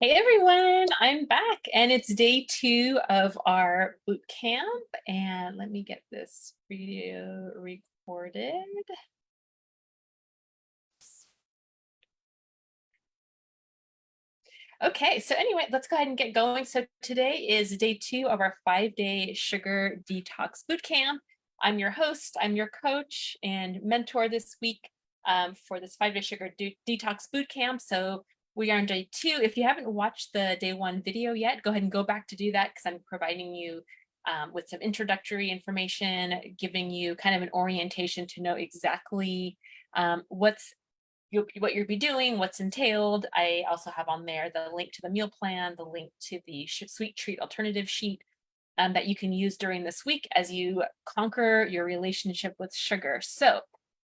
Hey everyone, I'm back and it's day 2 of our boot camp. And let me get this video recorded. Okay, so anyway, let's go ahead and get going. So today is day 2 of our 5-day sugar detox boot camp. I'm your host, I'm your coach and mentor this week for this 5-day sugar detox boot camp. So we are on day 2. If you haven't watched the day 1 video yet, go ahead and go back to do that because I'm providing you with some introductory information, giving you kind of an orientation to know exactly what you'll be doing, what's entailed. I also have on there the link to the meal plan, the link to the sweet treat alternative sheet that you can use during this week as you conquer your relationship with sugar. So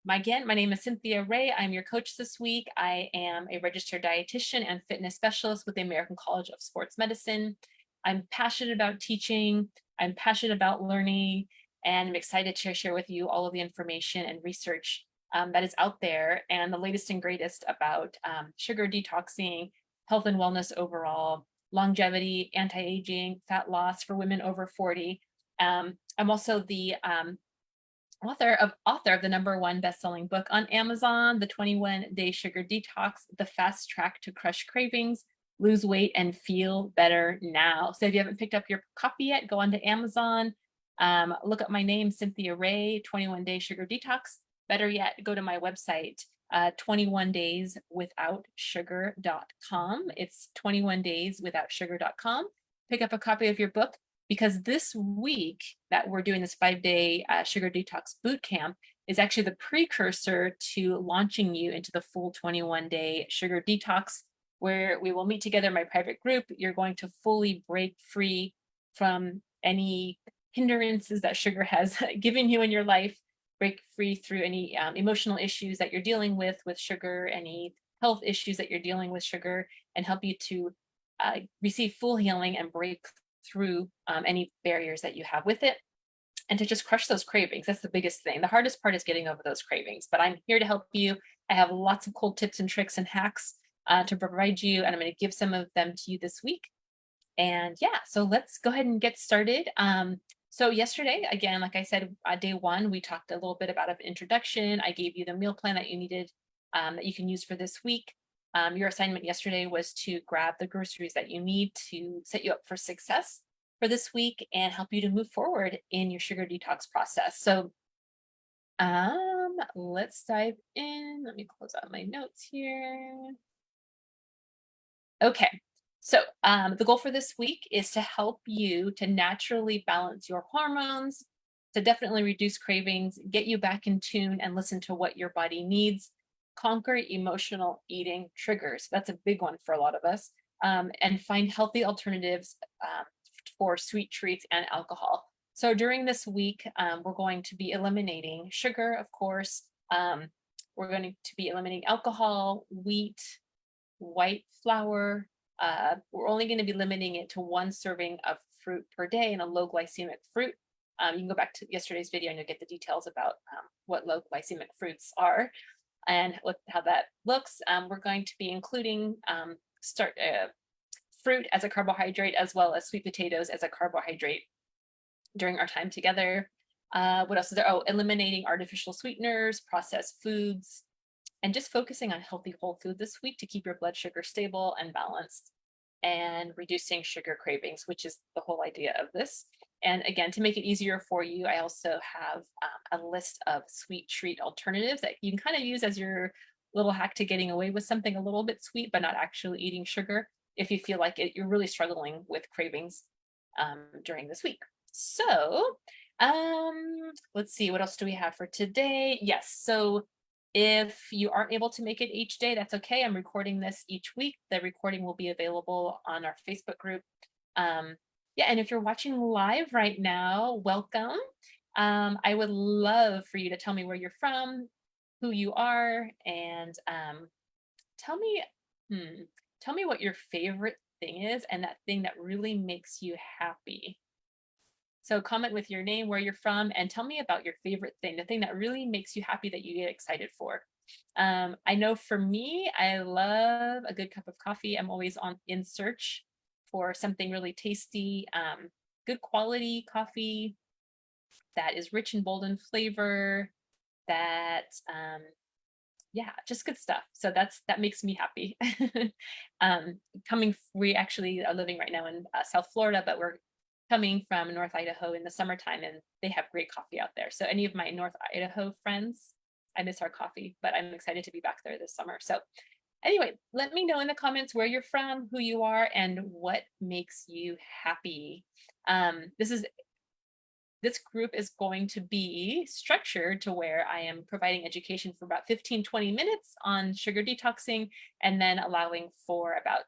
my name is Cynthia Ray. I'm your coach this week. I am a registered dietitian and fitness specialist with the American College of Sports Medicine. I'm passionate about teaching. I'm passionate about learning, and I'm excited to share with you all of the information and research that is out there and the latest and greatest about sugar detoxing, health and wellness overall, longevity, anti-aging, fat loss for women over 40. I'm also the author of the #1 best-selling book on Amazon, The 21-Day Sugar Detox, the fast track to crush cravings, lose weight, and feel better now. So if you haven't picked up your copy yet, go onto Amazon, look up my name, Cynthia Ray, 21-Day Sugar Detox. Better yet, go to my website, 21dayswithoutsugar.com. It's 21dayswithoutsugar.com. Pick up a copy of your book, because this week that we're doing this 5-day sugar detox boot camp is actually the precursor to launching you into the full 21-day sugar detox, where we will meet together in my private group. You're going to fully break free from any hindrances that sugar has given you in your life, break free through any emotional issues that you're dealing with sugar, any health issues that you're dealing with sugar, and help you to receive full healing and break through any barriers that you have with it, and to just crush those cravings. That's the biggest thing. The hardest part is getting over those cravings, but I'm here to help you. I have lots of cool tips and tricks and hacks to provide you, and I'm going to give some of them to you this week. And yeah, so let's go ahead and get started. So yesterday, again, like I said, day 1, we talked a little bit about an introduction. I gave you the meal plan that you needed, that you can use for this week. Your assignment yesterday was to grab the groceries that you need to set you up for success for this week and help you to move forward in your sugar detox process. So let's dive in. Let me close out my notes here. Okay, so the goal for this week is to help you to naturally balance your hormones, to definitely reduce cravings, get you back in tune and listen to what your body needs, conquer emotional eating triggers. That's a big one for a lot of us, and find healthy alternatives for sweet treats and alcohol. So during this week, we're going to be eliminating sugar, of course. We're going to be eliminating alcohol, wheat, white flour. We're only going to be limiting it to 1 serving of fruit per day and a low glycemic fruit. You can go back to yesterday's video and you'll get the details about what low glycemic fruits are and how that looks. We're going to be including fruit as a carbohydrate, as well as sweet potatoes as a carbohydrate during our time together. What else is there? Oh, eliminating artificial sweeteners, processed foods, and just focusing on healthy whole food this week to keep your blood sugar stable and balanced, and reducing sugar cravings, which is the whole idea of this. And again, to make it easier for you, I also have a list of sweet treat alternatives that you can kind of use as your little hack to getting away with something a little bit sweet, but not actually eating sugar if you feel like you're really struggling with cravings during this week. So let's see, what else do we have for today? Yes, so if you aren't able to make it each day, that's okay. I'm recording this each week. The recording will be available on our Facebook group. Yeah, and if you're watching live right now, welcome. I would love for you to tell me where you're from, who you are, and tell me, tell me what your favorite thing is and that thing that really makes you happy. So comment with your name, where you're from, and tell me about your favorite thing, the thing that really makes you happy that you get excited for. I know for me, I love a good cup of coffee. I'm always in search for something really tasty, good quality coffee that is rich and bold in flavor, that yeah, just good stuff. So that makes me happy. We actually are living right now in South Florida, but we're coming from North Idaho in the summertime, and they have great coffee out there. So any of my North Idaho friends, I miss our coffee, but I'm excited to be back there this summer. So anyway, let me know in the comments where you're from, who you are, and what makes you happy. This is this group is going to be structured to where I am providing education for about 15-20 minutes on sugar detoxing, and then allowing for about,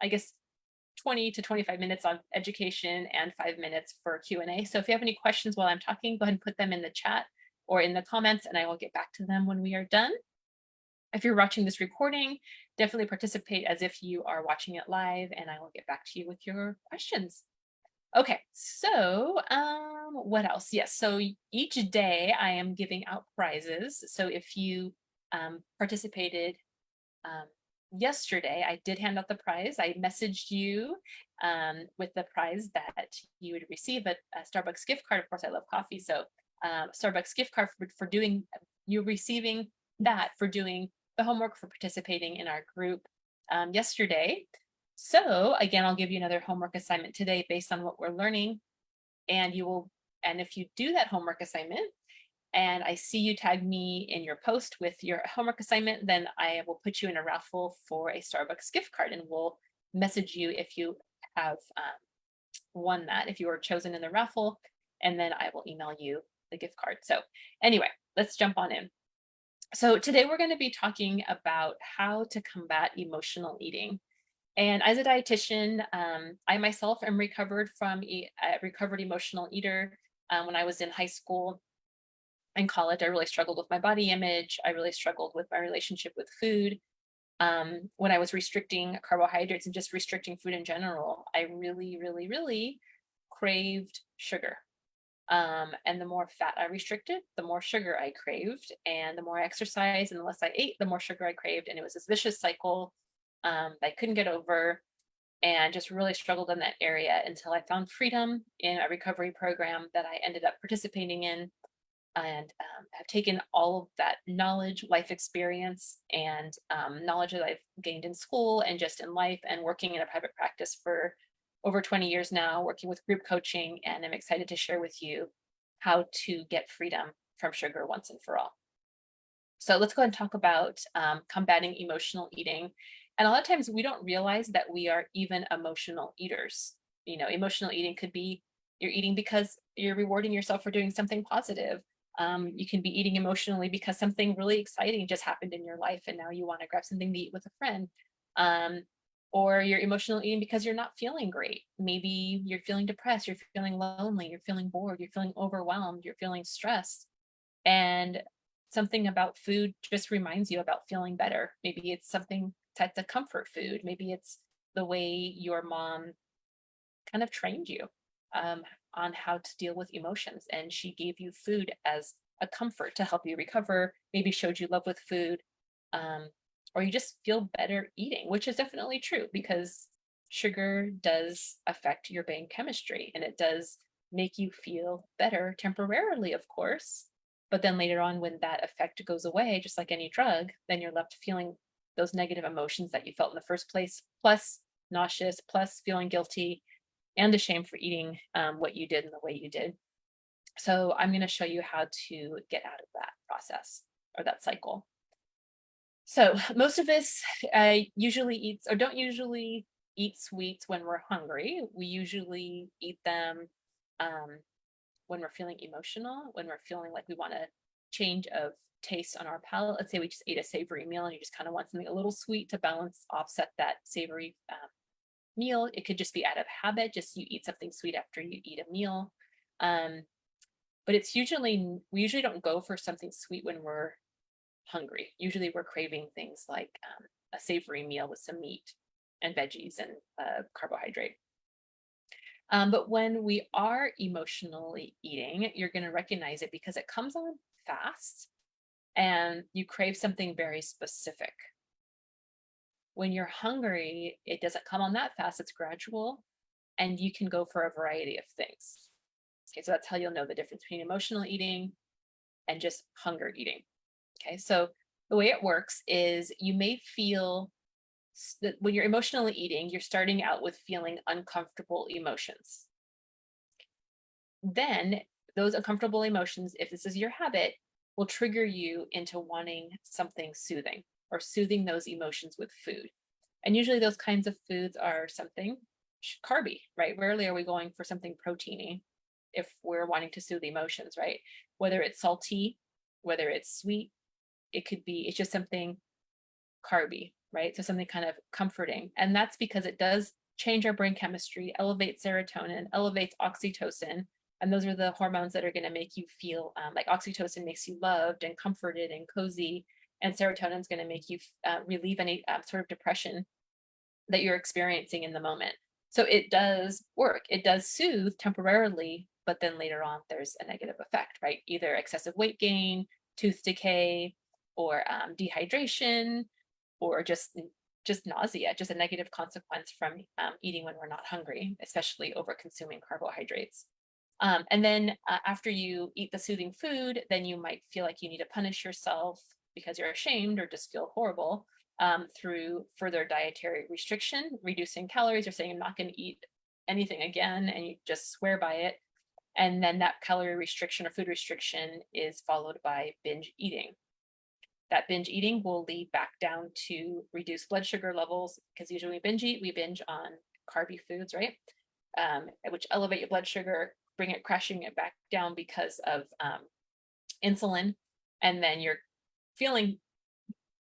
I guess, 20 to 25 minutes on education and 5 minutes for Q&A. So if you have any questions while I'm talking, go ahead and put them in the chat or in the comments, and I will get back to them when we are done. If you're watching this recording, definitely participate as if you are watching it live, and I will get back to you with your questions. Okay, so what else? Yes, so each day I am giving out prizes. So if you participated yesterday, I did hand out the prize. I messaged you with the prize that you would receive a Starbucks gift card. Of course, I love coffee, so Starbucks gift card for doing, you receiving that for doing the homework, for participating in our group yesterday. So again, I'll give you another homework assignment today based on what we're learning. And if you do that homework assignment and I see you tag me in your post with your homework assignment, then I will put you in a raffle for a Starbucks gift card, and we'll message you if you have won that, if you were chosen in the raffle, and then I will email you the gift card. So anyway, let's jump on in. So today we're going to be talking about how to combat emotional eating. And as a dietitian, I myself am recovered from a recovered emotional eater. When I was in high school and college, I really struggled with my body image. I really struggled with my relationship with food. When I was restricting carbohydrates and just restricting food in general, I really, really, really craved sugar. And the more fat I restricted, the more sugar I craved. And the more I exercised and the less I ate, the more sugar I craved. And it was this vicious cycle that I couldn't get over, and just really struggled in that area until I found freedom in a recovery program that I ended up participating in, and have taken all of that knowledge, life experience, and knowledge that I've gained in school and just in life, and working in a private practice for over 20 years now, working with group coaching. And I'm excited to share with you how to get freedom from sugar once and for all. So let's go ahead and talk about combating emotional eating. And a lot of times we don't realize that we are even emotional eaters. You know, emotional eating could be you're eating because you're rewarding yourself for doing something positive. You can be eating emotionally because something really exciting just happened in your life, and now you want to grab something to eat with a friend. Or you're emotional eating because you're not feeling great. Maybe you're feeling depressed, you're feeling lonely, you're feeling bored, you're feeling overwhelmed, you're feeling stressed. And something about food just reminds you about feeling better. Maybe it's something that's a comfort food. Maybe it's the way your mom kind of trained you on how to deal with emotions, and she gave you food as a comfort to help you recover, maybe showed you love with food, or you just feel better eating, which is definitely true, because sugar does affect your brain chemistry, and it does make you feel better temporarily, of course. But then later on, when that effect goes away, just like any drug, then you're left feeling those negative emotions that you felt in the first place, plus nauseous, plus feeling guilty and ashamed for eating what you did and the way you did. So I'm going to show you how to get out of that process or that cycle. So most of us usually eat or don't usually eat sweets when we're hungry. We usually eat them when we're feeling emotional, when we're feeling like we want a change of taste on our palate. Let's say we just ate a savory meal and you just kind of want something a little sweet to offset that savory meal. It could just be out of habit, just you eat something sweet after you eat a meal. But we usually don't go for something sweet when we're hungry. Usually we're craving things like a savory meal with some meat and veggies and carbohydrate. But when we are emotionally eating, you're going to recognize it because it comes on fast and you crave something very specific. When you're hungry, it doesn't come on that fast, it's gradual, and you can go for a variety of things. Okay, so that's how you'll know the difference between emotional eating and just hunger eating. Okay, so the way it works is you may feel that when you're emotionally eating, you're starting out with feeling uncomfortable emotions. Then those uncomfortable emotions, if this is your habit, will trigger you into wanting something soothing or soothing those emotions with food. And usually those kinds of foods are something carby, right? Rarely are we going for something proteiny if we're wanting to soothe emotions, right? Whether it's salty, whether it's sweet, it could be, it's just something carby, right? So something kind of comforting. And that's because it does change our brain chemistry, elevates serotonin, elevates oxytocin. And those are the hormones that are going to make you feel like oxytocin makes you loved and comforted and cozy. And serotonin is going to make you relieve any sort of depression that you're experiencing in the moment. So it does work. It does soothe temporarily, but then later on, there's a negative effect, right? Either excessive weight gain, tooth decay, or dehydration, or just nausea, just a negative consequence from eating when we're not hungry, especially over consuming carbohydrates. And then after you eat the soothing food, then you might feel like you need to punish yourself because you're ashamed or just feel horrible through further dietary restriction, reducing calories. You're saying, I'm not going to eat anything again, and you just swear by it. And then that calorie restriction or food restriction is followed by binge eating. That binge eating will lead back down to reduced blood sugar levels, because usually we binge eat, we binge on carby foods, right? Which elevate your blood sugar, bring it crashing it back down because of insulin. And then you're feeling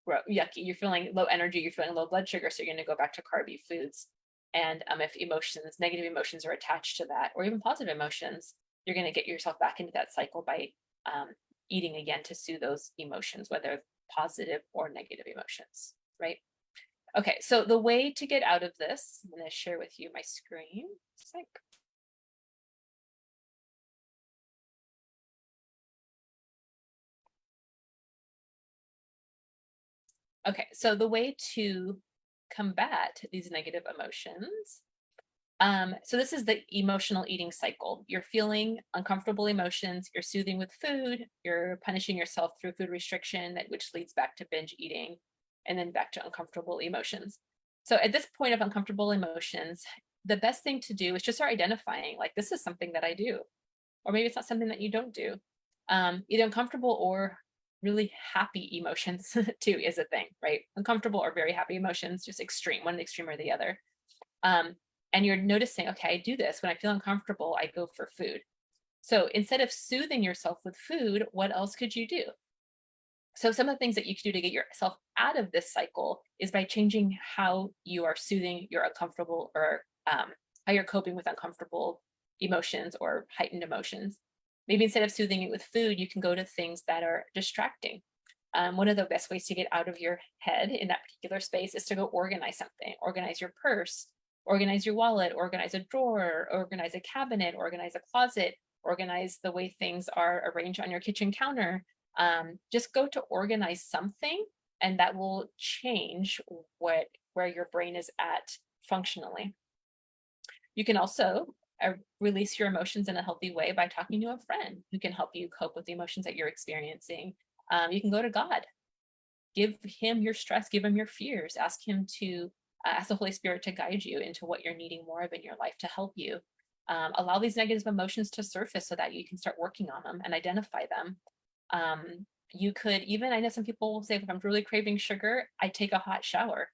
yucky, you're feeling low energy, you're feeling low blood sugar, so you're going to go back to carby foods. And if emotions, negative emotions are attached to that, or even positive emotions, you're going to get yourself back into that cycle by eating again to soothe those emotions, whether positive or negative emotions, right? Okay, so the way to get out of this, I'm going to share with you my screen. Okay, so the way to combat these negative emotions. So this is the emotional eating cycle. You're feeling uncomfortable emotions, you're soothing with food, you're punishing yourself through food restriction, which leads back to binge eating, and then back to uncomfortable emotions. So at this point of uncomfortable emotions, the best thing to do is just start identifying, like, this is something that I do, or maybe it's not something that you don't do. Either uncomfortable or really happy emotions too is a thing, right? Uncomfortable or very happy emotions, just extreme, one extreme or the other. And you're noticing, okay, I do this. When I feel uncomfortable, I go for food. So instead of soothing yourself with food, what else could you do? So some of the things that you can do to get yourself out of this cycle is by changing how you are soothing your uncomfortable, or how you're coping with uncomfortable emotions or heightened emotions. Maybe instead of soothing it with food, you can go to things that are distracting. One of the best ways to get out of your head in that particular space is to go organize something, organize your purse, organize your wallet, organize a drawer, organize a cabinet, organize a closet, organize the way things are arranged on your kitchen counter. Just go to organize something, and that will change where your brain is at functionally. You can also release your emotions in a healthy way by talking to a friend who can help you cope with the emotions that you're experiencing. You can go to God, give him your stress, give him your fears, ask him to ask the Holy Spirit to guide you into what you're needing more of in your life to help you. Allow these negative emotions to surface so that you can start working on them and identify them. You could even, I know some people will say, if I'm really craving sugar, I take a hot shower.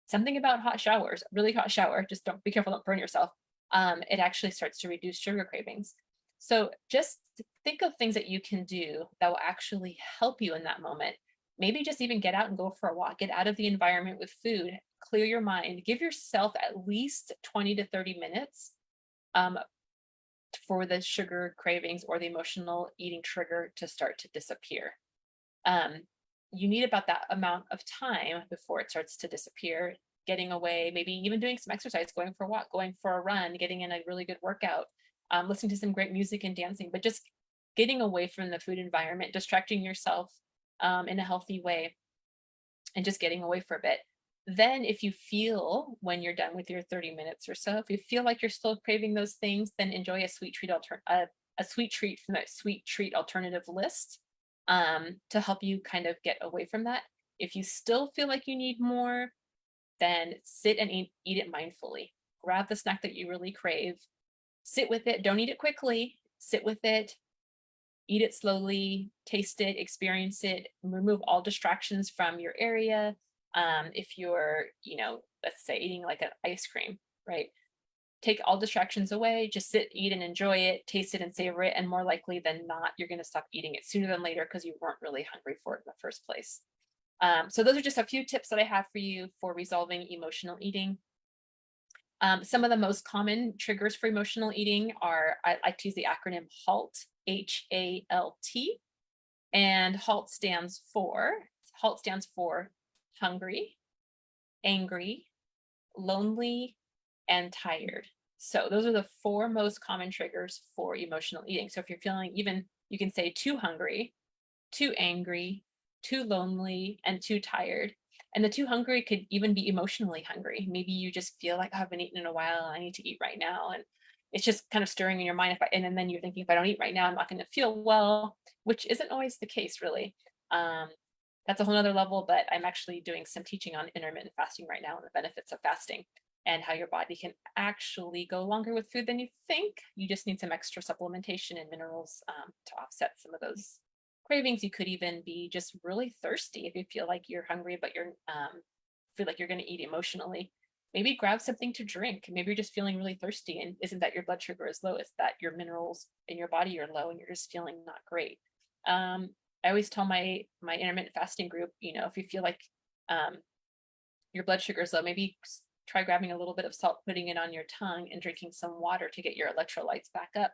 Something about hot showers, really hot shower, just don't be careful, don't burn yourself. It actually starts to reduce sugar cravings. So just think of things that you can do that will actually help you in that moment. Maybe just even get out and go for a walk, get out of the environment with food, clear your mind, give yourself at least 20 to 30 minutes for the sugar cravings or the emotional eating trigger to start to disappear. You need about that amount of time before it starts to disappear. Getting away, maybe even doing some exercise, going for a walk, going for a run, getting in a really good workout, listening to some great music and dancing, but just getting away from the food environment, distracting yourself in a healthy way and just getting away for a bit. Then if you feel when you're done with your 30 minutes or so, if you feel like you're still craving those things, then enjoy a sweet treat a sweet treat from that sweet treat alternative list to help you kind of get away from that. If you still feel like you need more, then sit and eat it mindfully. Grab the snack that you really crave, sit with it. Don't eat it quickly. Sit with it, eat it slowly, taste it, experience it, remove all distractions from your area. If you're, let's say eating like an ice cream, right? Take all distractions away, just sit, eat, and enjoy it, taste it and savor it. And more likely than not, you're going to stop eating it sooner than later because you weren't really hungry for it in the first place. So those are just a few tips that I have for you for resolving emotional eating. Some of the most common triggers for emotional eating are, I like to use the acronym HALT, HALT, and HALT stands for hungry, angry, lonely, and tired. So those are the 4 most common triggers for emotional eating. So if you're feeling you can say too hungry, too angry, too lonely, and too tired. And the too hungry could even be emotionally hungry. Maybe you just feel like, oh, I haven't eaten in a while. I need to eat right now. And it's just kind of stirring in your mind. And then you're thinking, if I don't eat right now, I'm not going to feel well, which isn't always the case, really. That's a whole nother level, but I'm actually doing some teaching on intermittent fasting right now and the benefits of fasting and how your body can actually go longer with food than you think. You just need some extra supplementation and minerals to offset some of those cravings. You could even be just really thirsty if you feel like you're hungry, but you're feel like you're going to eat emotionally. Maybe grab something to drink. Maybe you're just feeling really thirsty, and isn't that your blood sugar is low? It's that your minerals in your body are low, and you're just feeling not great. I always tell my intermittent fasting group, if you feel like your blood sugar is low, maybe try grabbing a little bit of salt, putting it on your tongue, and drinking some water to get your electrolytes back up.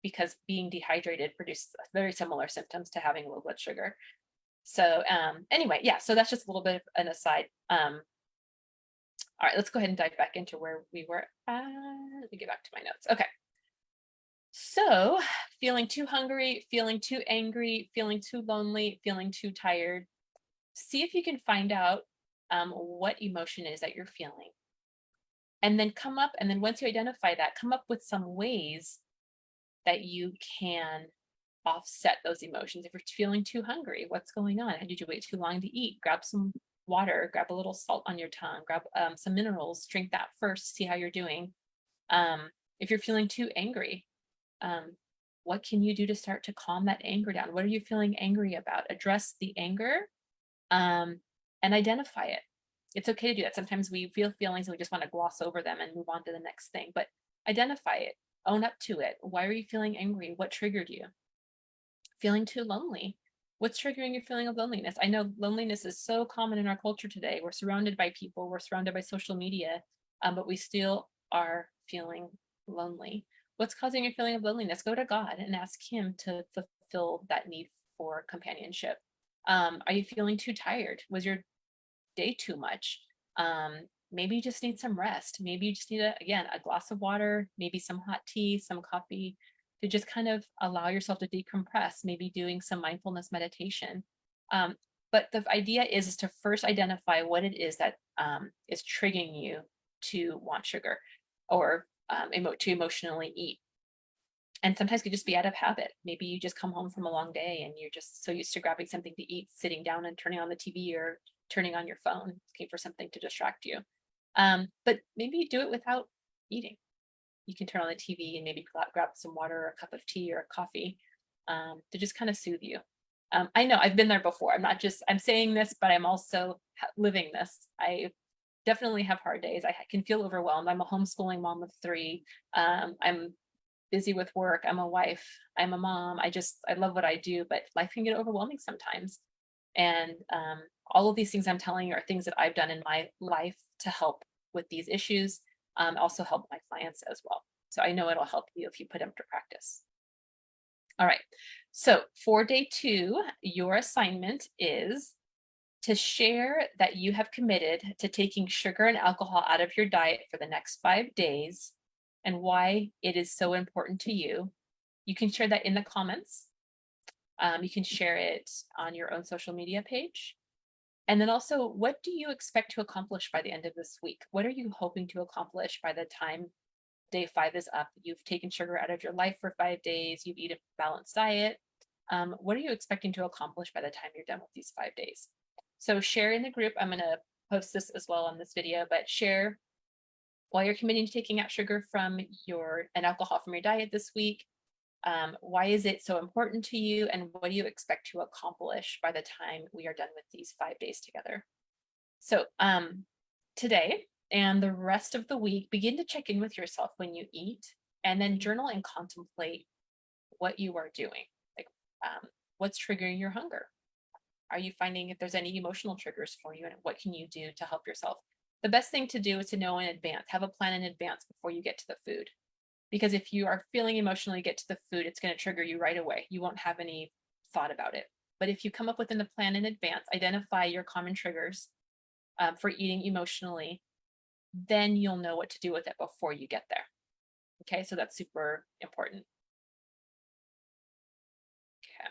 Because being dehydrated produces very similar symptoms to having low blood sugar. So anyway, yeah, so that's just a little bit of an aside. All right, let's go ahead and dive back into where we were at. Let me get back to my notes. Okay. So feeling too hungry, feeling too angry, feeling too lonely, feeling too tired. See if you can find out what emotion it is that you're feeling. And then once you identify that, come up with some ways that you can offset those emotions. If you're feeling too hungry, what's going on? Did you wait too long to eat? Grab some water, grab a little salt on your tongue, grab some minerals, drink that first, see how you're doing. If you're feeling too angry, what can you do to start to calm that anger down? What are you feeling angry about? Address the anger and identify it. It's okay to do that. Sometimes we feel feelings and we just want to gloss over them and move on to the next thing, but identify it, own up to it. Why are you feeling angry? What triggered you? Feeling too lonely. What's triggering your feeling of loneliness? I know loneliness is so common in our culture today. We're surrounded by people, we're surrounded by social media, but we still are feeling lonely. What's causing your feeling of loneliness? Go to God and ask Him to fulfill that need for companionship. Are you feeling too tired? Was your day too much? Maybe you just need some rest. Maybe you just need a glass of water, maybe some hot tea, some coffee, to just kind of allow yourself to decompress, maybe doing some mindfulness meditation. But the idea is to first identify what it is that is triggering you to want sugar or to emotionally eat. And sometimes it could just be out of habit. Maybe you just come home from a long day and you're just so used to grabbing something to eat, sitting down and turning on the TV or turning on your phone, looking for something to distract you. But maybe you do it without eating. You can turn on the TV and maybe grab some water or a cup of tea or coffee to just kind of soothe you. I know I've been there before. I'm saying this, but I'm also living this. I definitely have hard days. I can feel overwhelmed. I'm a homeschooling mom of 3. I'm busy with work. I'm a wife. I'm a mom. I love what I do, but life can get overwhelming sometimes. And all of these things I'm telling you are things that I've done in my life to help with these issues, also help my clients as well. So I know it'll help you if you put them to practice. All right. So for day 2, your assignment is to share that you have committed to taking sugar and alcohol out of your diet for the next 5 days and why it is so important to you. You can share that in the comments. You can share it on your own social media page. And then also, what do you expect to accomplish by the end of this week? What are you hoping to accomplish by the time day 5 is up? You've taken sugar out of your life for 5 days, you've eaten a balanced diet. What are you expecting to accomplish by the time you're done with these 5 days? So share in the group. I'm going to post this as well on this video, but share while you're committing to taking out sugar from and alcohol from your diet this week. Why is it so important to you, and what do you expect to accomplish by the time we are done with these 5 days together? So today and the rest of the week, begin to check in with yourself when you eat, and then journal and contemplate what you are doing. Like, what's triggering your hunger? Are you finding if there's any emotional triggers for you, and what can you do to help yourself? The best thing to do is to know in advance, have a plan in advance before you get to the food. Because if you are feeling emotionally get to the food, it's going to trigger you right away. You won't have any thought about it. But if you come up with a plan in advance, identify your common triggers for eating emotionally, then you'll know what to do with it before you get there. Okay, so that's super important. Okay.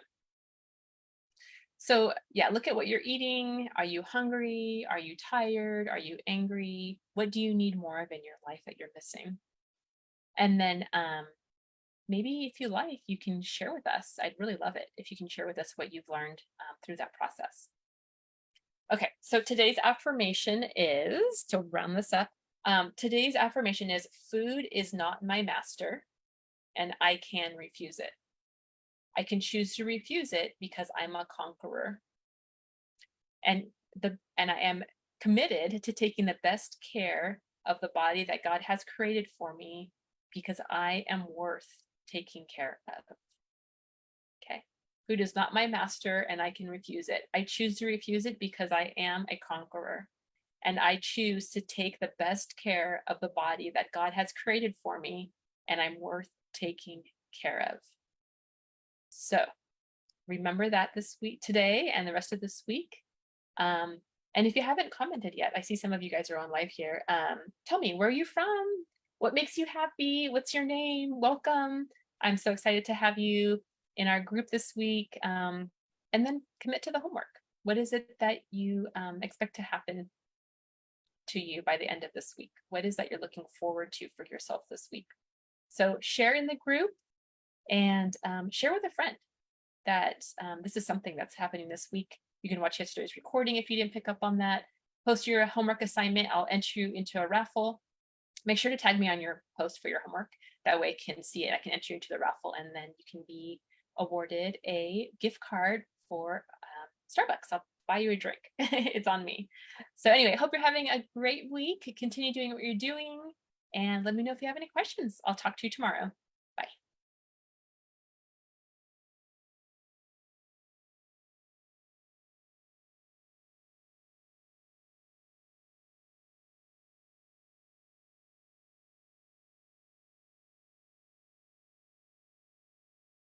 So yeah, look at what you're eating. Are you hungry? Are you tired? Are you angry? What do you need more of in your life that you're missing? And then maybe if you like, you can share with us. I'd really love it if you can share with us what you've learned through that process. Okay, so today's affirmation is, to round this up, today's affirmation is, food is not my master and I can refuse it. I can choose to refuse it because I'm a conqueror. And I am committed to taking the best care of the body that God has created for me because I am worth taking care of. Okay. Food is not my master and I can refuse it. I choose to refuse it because I am a conqueror. And I choose to take the best care of the body that God has created for me, and I'm worth taking care of. So remember that this week, today, and the rest of this week. And if you haven't commented yet, I see some of you guys are on live here. Tell me, where are you from? What makes you happy? What's your name? Welcome. I'm so excited to have you in our group this week. And then commit to the homework. What is it that you expect to happen to you by the end of this week? What is that you're looking forward to for yourself this week? So share in the group and share with a friend that this is something that's happening this week. You can watch yesterday's recording if you didn't pick up on that. Post your homework assignment. I'll enter you into a raffle. Make sure to tag me on your post for your homework. That way I can see it. I can enter you into the raffle, and then you can be awarded a gift card for Starbucks. I'll buy you a drink. It's on me. So anyway, hope you're having a great week. Continue doing what you're doing, and let me know if you have any questions. I'll talk to you tomorrow.